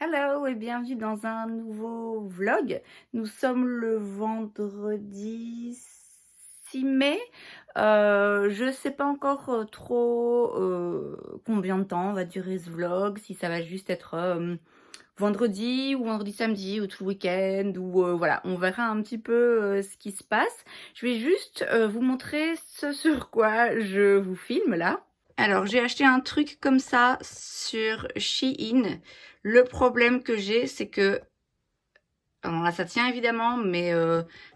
Hello et bienvenue dans un nouveau vlog. Nous sommes le vendredi 6 mai. Je sais pas encore trop combien de temps va durer ce vlog, si ça va juste être vendredi ou vendredi samedi ou tout le week-end ou voilà, on verra un petit peu ce qui se passe. Je vais juste vous montrer ce sur quoi je vous filme là. Alors, j'ai acheté un truc comme ça sur Shein. Le problème que j'ai, c'est que... Alors là, ça tient évidemment, mais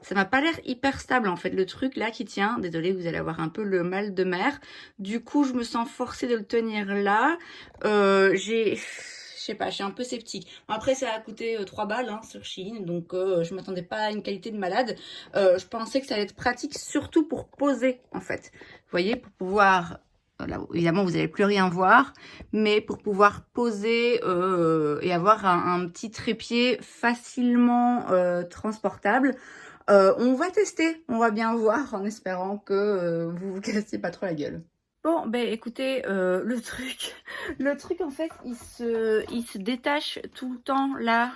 ça m'a pas l'air hyper stable en fait. Le truc là qui tient, désolée, vous allez avoir un peu le mal de mer. Du coup, je me sens forcée de le tenir là. Je sais pas, je suis un peu sceptique. Après, ça a coûté 3 balles hein, sur Shein, donc je m'attendais pas à une qualité de malade. Je pensais que ça allait être pratique, surtout pour poser en fait. Vous voyez, pour pouvoir... Là, évidemment, vous n'allez plus rien voir, mais pour pouvoir poser et avoir un petit trépied facilement transportable. On va tester, on va bien voir en espérant que vous vous cassez pas trop la gueule. Bon, ben écoutez, le truc en fait, il se détache tout le temps là.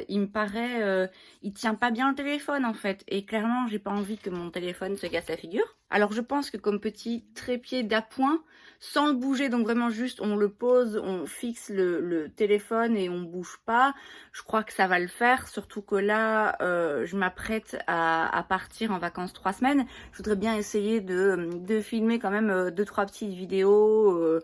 Il me paraît, il tient pas bien le téléphone en fait. Et clairement, j'ai pas envie que mon téléphone se casse la figure. Alors je pense que comme petit trépied d'appoint, sans le bouger, donc vraiment juste on le pose, on fixe le téléphone et on bouge pas. Je crois que ça va le faire, surtout que là, je m'apprête à partir en vacances 3 semaines. Je voudrais bien essayer de filmer quand même 2-3 petites vidéos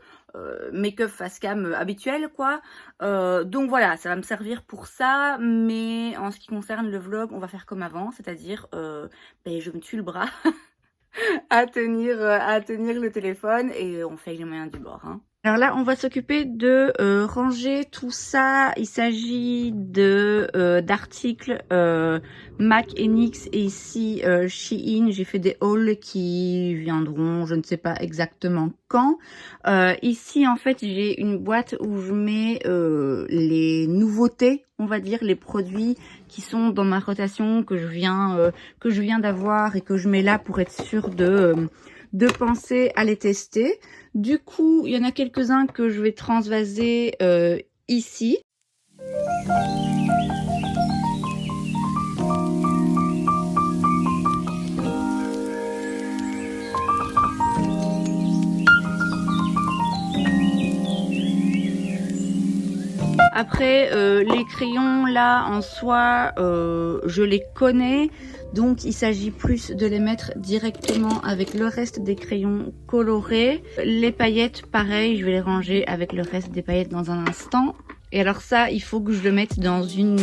make-up face cam habituelles quoi. Donc voilà, ça va me servir pour ça, mais en ce qui concerne le vlog, on va faire comme avant, c'est-à-dire ben, je me tue le bras à tenir le téléphone et on fait les moyens du bord. Hein. Alors là, on va s'occuper de ranger tout ça. Il s'agit de d'articles Mac NX et ici Shein. J'ai fait des hauls qui viendront, je ne sais pas exactement quand. Ici, en fait, j'ai une boîte où je mets les nouveautés, on va dire, les produits qui sont dans ma rotation que je viens d'avoir et que je mets là pour être sûre de penser à les tester. Du coup, il y en a quelques-uns que je vais transvaser ici. Après, les crayons là en soi, je les connais. Donc il s'agit plus de les mettre directement avec le reste des crayons colorés. Les paillettes, pareil, je vais les ranger avec le reste des paillettes dans un instant. Et alors ça, il faut que je le mette dans une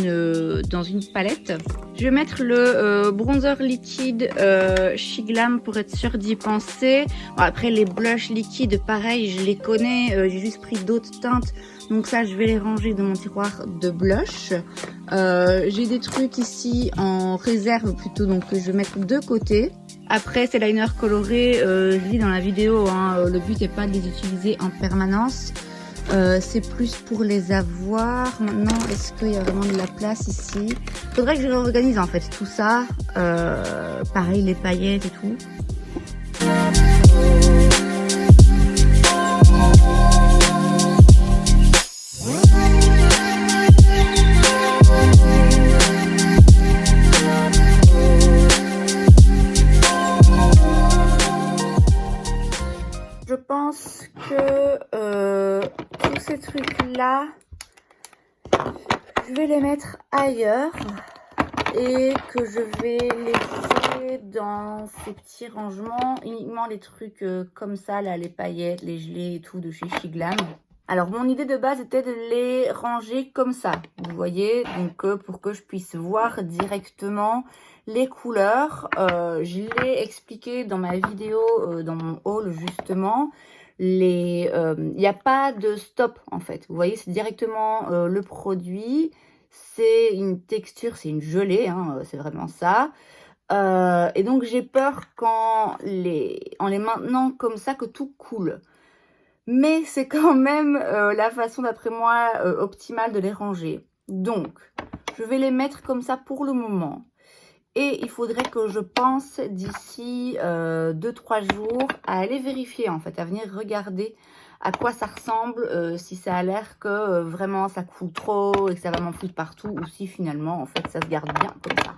palette. Je vais mettre le bronzer liquide She Glam pour être sûre d'y penser. Bon, après les blushs liquides, pareil, je les connais. J'ai juste pris d'autres teintes. Donc ça, je vais les ranger dans mon tiroir de blush. J'ai des trucs ici en réserve plutôt, donc que je vais mettre de côté. Après, ces liners colorés, je dis dans la vidéo, hein, le but n'est pas de les utiliser en permanence. C'est plus pour les avoir. Maintenant, est-ce qu'il y a vraiment de la place ici? Faudrait que je réorganise en fait tout ça. Pareil, les paillettes et tout. Je pense que tous ces trucs-là, je vais les mettre ailleurs et que je vais laisser dans ces petits rangements, uniquement les trucs comme ça, là, les paillettes, les gelées et tout de chez She Glam. Alors, mon idée de base était de les ranger comme ça, vous voyez, donc pour que je puisse voir directement les couleurs. Je l'ai expliqué dans ma vidéo, dans mon haul justement. Il n'y a pas de stop en fait, vous voyez, c'est directement le produit. C'est une texture, c'est une gelée, hein, c'est vraiment ça. Et donc, j'ai peur en les maintenant comme ça que tout coule. Mais c'est quand même la façon, d'après moi, optimale de les ranger. Donc, je vais les mettre comme ça pour le moment. Et il faudrait que je pense d'ici 2-3 jours à aller vérifier, en fait, à venir regarder à quoi ça ressemble, si ça a l'air que vraiment ça coule trop et que ça va m'enfouir partout, ou si finalement en fait ça se garde bien comme ça.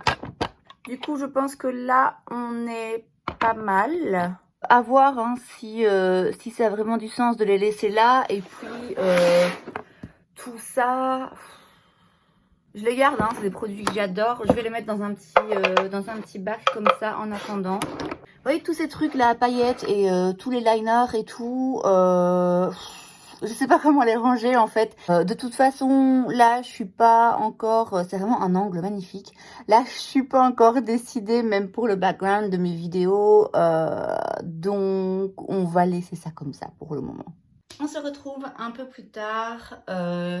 Du coup je pense que là on est pas mal. À voir hein, si ça a vraiment du sens de les laisser là. Et puis tout ça, je les garde, hein, c'est des produits que j'adore. Je vais les mettre dans un petit bac comme ça en attendant. Vous voyez tous ces trucs là à paillettes et tous les liners et tout, je sais pas comment les ranger en fait. De toute façon, là je suis pas encore, c'est vraiment un angle magnifique. Là je suis pas encore décidée même pour le background de mes vidéos, donc on va laisser ça comme ça pour le moment. On se retrouve un peu plus tard.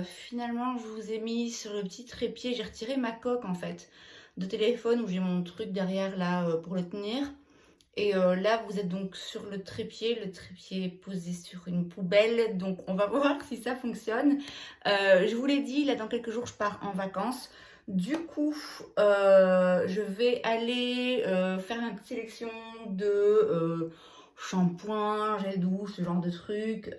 Finalement, je vous ai mis sur le petit trépied, j'ai retiré ma coque en fait de téléphone où j'ai mon truc derrière là pour le tenir. Et là, vous êtes donc sur le trépied est posé sur une poubelle, donc on va voir si ça fonctionne. Je vous l'ai dit, là dans quelques jours, je pars en vacances. Du coup, je vais aller faire une petite sélection de shampoing, gel douche, ce genre de trucs,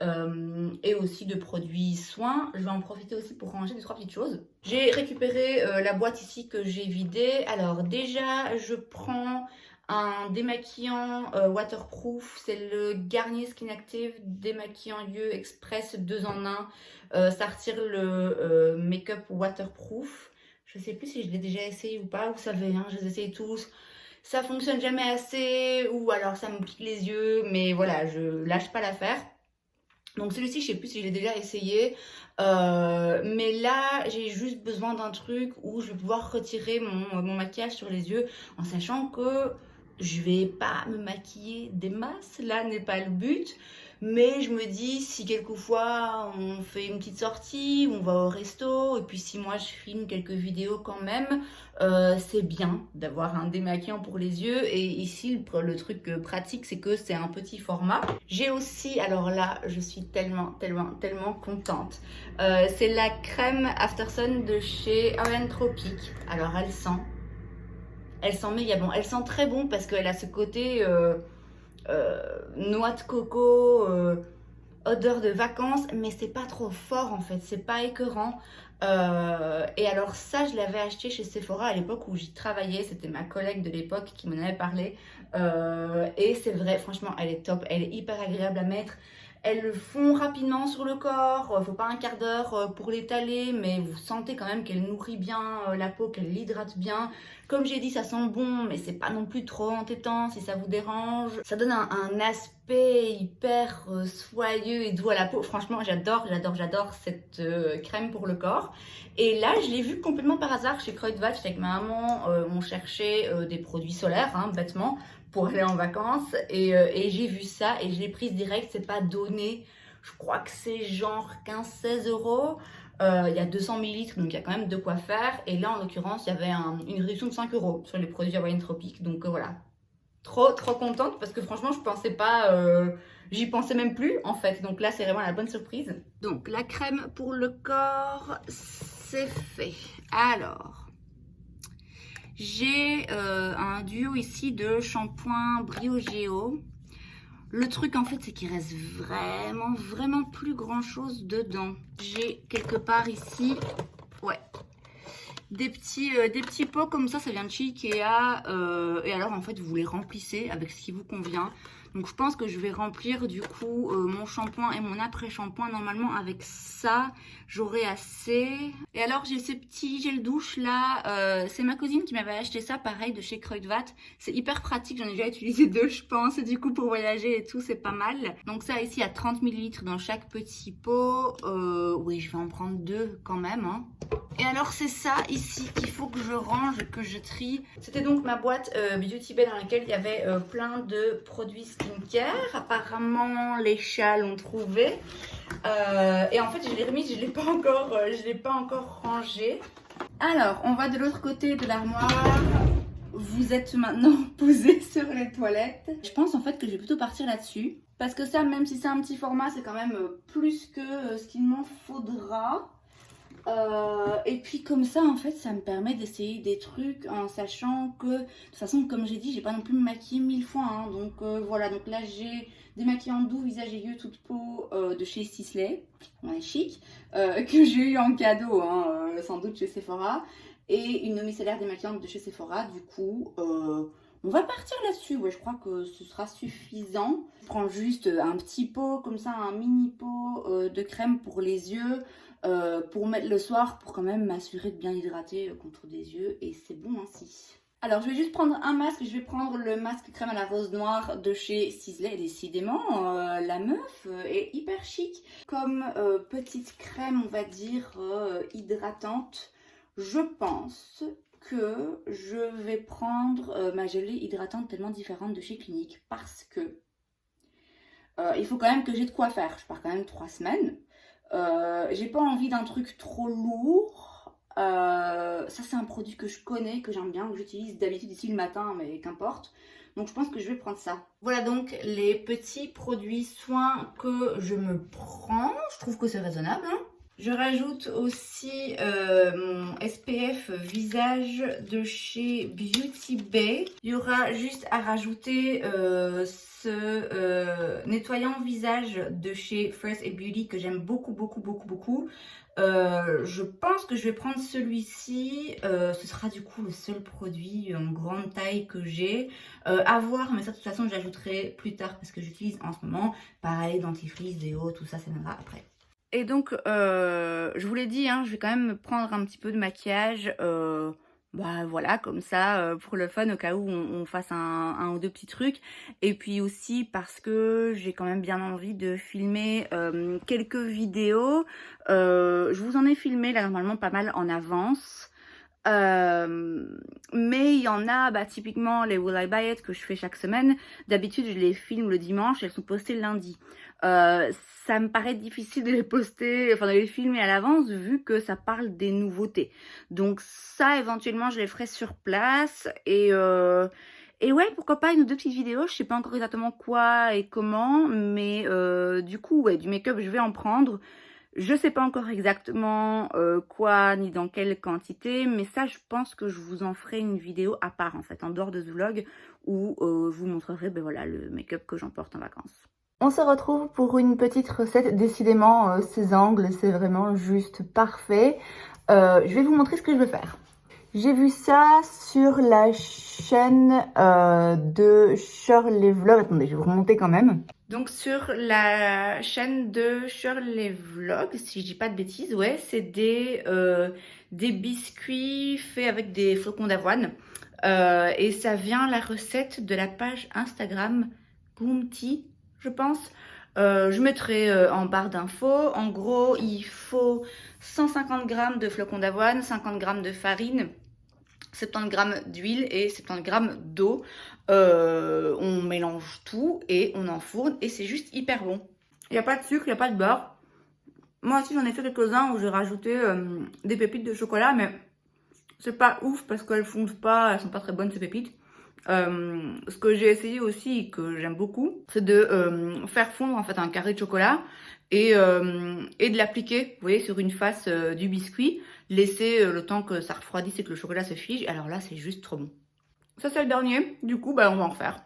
et aussi de produits soins. Je vais en profiter aussi pour ranger 2-3 petites choses. J'ai récupéré la boîte ici que j'ai vidée. Alors déjà, je prends un démaquillant waterproof, c'est le Garnier Skin Active démaquillant lieu express 2 en 1. Ça retire le make-up waterproof. Je sais plus si je l'ai déjà essayé ou pas, vous savez, hein, je les essaye tous. Ça fonctionne jamais assez, ou alors ça me pique les yeux, mais voilà, je lâche pas l'affaire. Donc celui-ci, je sais plus si je l'ai déjà essayé, mais là, j'ai juste besoin d'un truc où je vais pouvoir retirer mon maquillage sur les yeux, en sachant que je vais pas me maquiller des masses, là n'est pas le but. Mais je me dis, si quelquefois on fait une petite sortie, on va au resto, et puis si moi je filme quelques vidéos quand même, c'est bien d'avoir un démaquillant pour les yeux. Et ici, le truc pratique, c'est que c'est un petit format. J'ai aussi, alors là, je suis tellement contente. C'est la crème After Sun de chez Orion Tropic. Alors elle sent méga bon. Elle sent très bon parce qu'elle a ce côté noix de coco, odeur de vacances, mais c'est pas trop fort en fait, c'est pas écœurant. Et alors ça, je l'avais acheté chez Sephora à l'époque où j'y travaillais, c'était ma collègue de l'époque qui m'en avait parlé. Et c'est vrai, franchement, elle est top, elle est hyper agréable à mettre. Elles fond rapidement sur le corps, faut pas un quart d'heure pour l'étaler, mais vous sentez quand même qu'elle nourrit bien la peau, qu'elle l'hydrate bien. Comme j'ai dit, ça sent bon, mais c'est pas non plus trop entêtant si ça vous dérange. Ça donne un aspect hyper soyeux et doux à la peau. Franchement, j'adore cette crème pour le corps. Et là, je l'ai vue complètement par hasard chez Kruidvat. J'étais avec ma maman, on cherchait des produits solaires, hein, bêtement, pour aller en vacances. Et j'ai vu ça et je l'ai prise direct. C'est pas donné. Je crois que c'est genre 15-16 €. Il y a 200 ml, donc il y a quand même de quoi faire. Et là, en l'occurrence, il y avait une réduction de 5 € sur les produits Hawaiian Tropic. Donc voilà, trop contente parce que franchement, je pensais pas, j'y pensais même plus en fait. Donc là, c'est vraiment la bonne surprise. Donc la crème pour le corps, c'est fait. Alors, j'ai un duo ici de shampoing Briogeo. Le truc en fait, c'est qu'il reste vraiment plus grand chose dedans. J'ai quelque part ici, ouais, des petits pots comme ça vient de chez Ikea. Et alors en fait, vous les remplissez avec ce qui vous convient. Donc je pense que je vais remplir du coup mon shampoing et mon après-shampoing. Normalement avec ça, j'aurai assez. Et alors j'ai ces petits gels douche là. C'est ma cousine qui m'avait acheté ça, pareil, de chez Kruidvat. C'est hyper pratique, j'en ai déjà utilisé 2 je pense. Et du coup pour voyager et tout, c'est pas mal. Donc ça ici à 30 ml dans chaque petit pot. Oui, je vais en prendre 2 quand même, hein. Et alors c'est ça ici qu'il faut que je range, que je trie. C'était donc ma boîte Beauty Bay dans laquelle il y avait plein de produits skincare. Apparemment les chats l'ont trouvé. Et en fait je l'ai remise, je l'ai pas encore rangé. Alors on va de l'autre côté de l'armoire. Vous êtes maintenant posé sur les toilettes. Je pense en fait que je vais plutôt partir là-dessus. Parce que ça, même si c'est un petit format, c'est quand même plus que ce qu'il m'en faudra. Et puis comme ça, en fait, ça me permet d'essayer des trucs en sachant que, de toute façon, comme j'ai dit, j'ai pas non plus me maquiller 1000 fois. Hein, donc voilà, donc là j'ai des maquillants doux, visage et yeux, toute peau de chez Sisley, on est chic, que j'ai eu en cadeau, hein, sans doute chez Sephora. Et une micellaire démaquillante de chez Sephora, du coup, on va partir là-dessus. Ouais, je crois que ce sera suffisant. Je prends juste un petit pot, comme ça, un mini pot de crème pour les yeux, pour mettre le soir, pour quand même m'assurer de bien hydrater contre des yeux. Et c'est bon ainsi. Alors, je vais juste prendre un masque. Je vais prendre le masque crème à la rose noire de chez Sisley. Décidément, la meuf est hyper chic. Comme petite crème, on va dire, hydratante. Je pense que je vais prendre ma gelée hydratante tellement différente de chez Clinique parce que il faut quand même que j'ai de quoi faire. Je pars quand même 3 semaines. J'ai pas envie d'un truc trop lourd. Ça c'est un produit que je connais, que j'aime bien, que j'utilise d'habitude ici le matin, mais qu'importe. Donc je pense que je vais prendre ça. Voilà donc les petits produits soins que je me prends. Je trouve que c'est raisonnable, hein. Je rajoute aussi mon SPF visage de chez Beauty Bay. Il y aura juste à rajouter ce nettoyant visage de chez Fresh Beauty que j'aime beaucoup. Je pense que je vais prendre celui-ci. Ce sera du coup le seul produit en grande taille que j'ai. À voir, mais ça de toute façon j'ajouterai plus tard parce que j'utilise en ce moment. Pareil, dentifrice, déo, tout ça, ça viendra après. Et donc, je vous l'ai dit, hein, je vais quand même me prendre un petit peu de maquillage, bah voilà, comme ça, pour le fun, au cas où on fasse un ou deux petits trucs. Et puis aussi parce que j'ai quand même bien envie de filmer quelques vidéos. Je vous en ai filmé là normalement pas mal en avance. Mais il y en a, bah, typiquement les Will I Buy It que je fais chaque semaine. D'habitude, je les filme le dimanche, elles sont postées le lundi. Ça me paraît difficile de les poster, enfin de les filmer à l'avance vu que ça parle des nouveautés. Donc ça, éventuellement, je les ferai sur place. Et ouais, pourquoi pas une ou deux petites vidéos. Je sais pas encore exactement quoi et comment, mais du coup, ouais, du make-up, je vais en prendre. Je sais pas encore exactement quoi ni dans quelle quantité, mais ça je pense que je vous en ferai une vidéo à part en fait, en dehors de ce vlog, où je vous montrerai ben voilà, le make-up que j'emporte en vacances. On se retrouve pour une petite recette. Décidément, ces angles, c'est vraiment juste parfait. Je vais vous montrer ce que je vais faire. J'ai vu ça sur la chaîne de Shirley Vlog. Attendez, je vais vous remonter quand même. Donc sur la chaîne de Shirley Vlog, si je dis pas de bêtises, ouais, c'est des biscuits faits avec des flocons d'avoine. Et ça vient la recette de la page Instagram Goomty, je pense. Je mettrai en barre d'infos. En gros, il faut 150 g de flocons d'avoine, 50 g de farine, 70 g d'huile et 70 g d'eau. On mélange tout et on enfourne et c'est juste hyper bon. Il n'y a pas de sucre, il n'y a pas de beurre. Moi aussi j'en ai fait quelques-uns où j'ai rajouté des pépites de chocolat, mais c'est pas ouf parce qu'elles fondent pas, elles sont pas très bonnes ces pépites. Ce que j'ai essayé aussi, que j'aime beaucoup, c'est de faire fondre en fait un carré de chocolat et de l'appliquer, vous voyez, sur une face du biscuit, laisser le temps que ça refroidisse et que le chocolat se fige. Alors là, c'est juste trop bon. Ça, c'est le dernier. Du coup, bah, on va en refaire.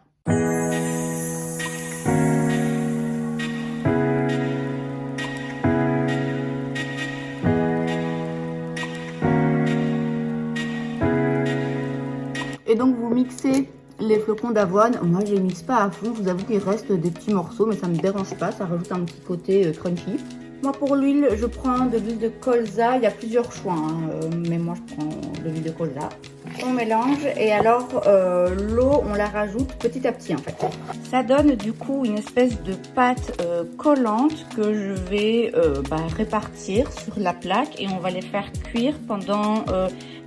Et donc, vous mixez les flocons d'avoine. Moi, je les mixe pas à fond. Je vous avoue qu'il reste des petits morceaux, mais ça me dérange pas. Ça rajoute un petit côté crunchy. Moi, pour l'huile, je prends de l'huile de colza. Il y a plusieurs choix, hein, mais moi, je prends de l'huile de colza. On mélange et alors l'eau, on la rajoute petit à petit, en fait. Ça donne du coup une espèce de pâte collante que je vais répartir sur la plaque et on va les faire cuire pendant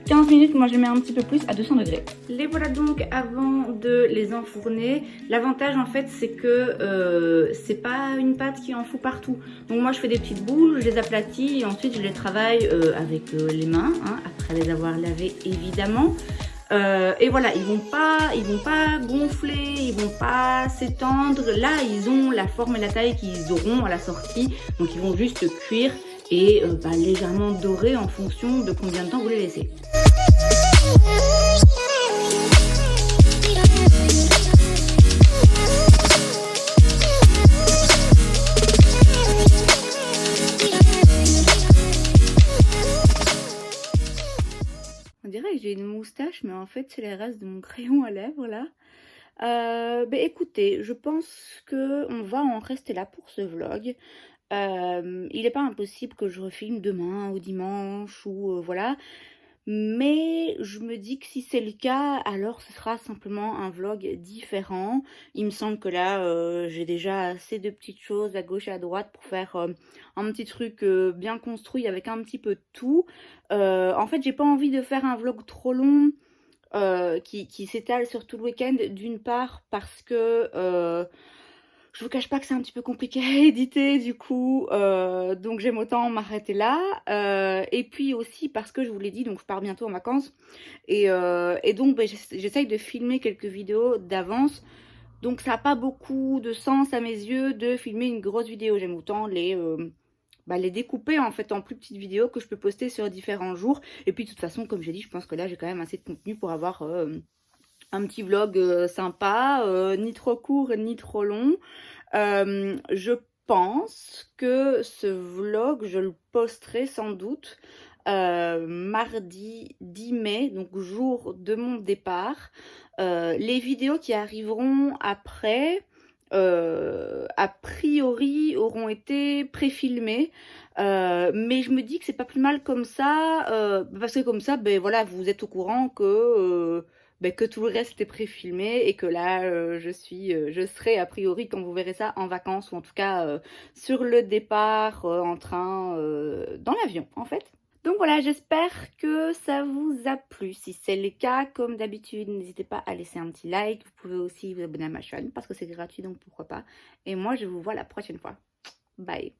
15 minutes. Moi, je les mets un petit peu plus à 200 degrés. Les voilà donc avant de les enfourner. L'avantage, en fait, c'est que c'est pas une pâte qui en fout partout. Donc moi, je fais des petites boules, je les aplatis et ensuite je les travaille avec les mains, hein, après les avoir lavées évidemment. Et voilà, ils vont pas gonfler, ils vont pas s'étendre. Là, ils ont la forme et la taille qu'ils auront à la sortie, donc ils vont juste cuire et légèrement doré en fonction de combien de temps vous les laissez. On dirait que j'ai une moustache, mais en fait c'est les restes de mon crayon à lèvres là. Écoutez, je pense qu'on va en rester là pour ce vlog. Il n'est pas impossible que je refilme demain ou dimanche ou voilà. Mais je me dis que si c'est le cas, alors ce sera simplement un vlog différent. Il me semble que là, j'ai déjà assez de petites choses à gauche et à droite pour faire un petit truc bien construit avec un petit peu de tout. En fait, j'ai pas envie de faire un vlog trop long qui s'étale sur tout le week-end, d'une part parce que je vous cache pas que c'est un petit peu compliqué à éditer du coup, donc j'aime autant m'arrêter là. Et puis aussi parce que je vous l'ai dit, donc je pars bientôt en vacances et donc j'essaye de filmer quelques vidéos d'avance. Donc ça n'a pas beaucoup de sens à mes yeux de filmer une grosse vidéo. J'aime autant les découper en fait en plus petites vidéos que je peux poster sur différents jours. Et puis de toute façon, comme j'ai dit, je pense que là j'ai quand même assez de contenu pour avoir un petit vlog sympa, ni trop court ni trop long. Je pense que ce vlog, je le posterai sans doute mardi 10 mai, donc jour de mon départ. Les vidéos qui arriveront après, a priori, auront été préfilmées. Mais je me dis que c'est pas plus mal comme ça, parce que comme ça, voilà, vous êtes au courant que tout le reste est préfilmé et que là, je serai a priori, quand vous verrez ça, en vacances ou en tout cas sur le départ en train, dans l'avion en fait. Donc voilà, j'espère que ça vous a plu. Si c'est le cas, comme d'habitude, n'hésitez pas à laisser un petit like. Vous pouvez aussi vous abonner à ma chaîne parce que c'est gratuit, donc pourquoi pas. Et moi, je vous vois la prochaine fois. Bye.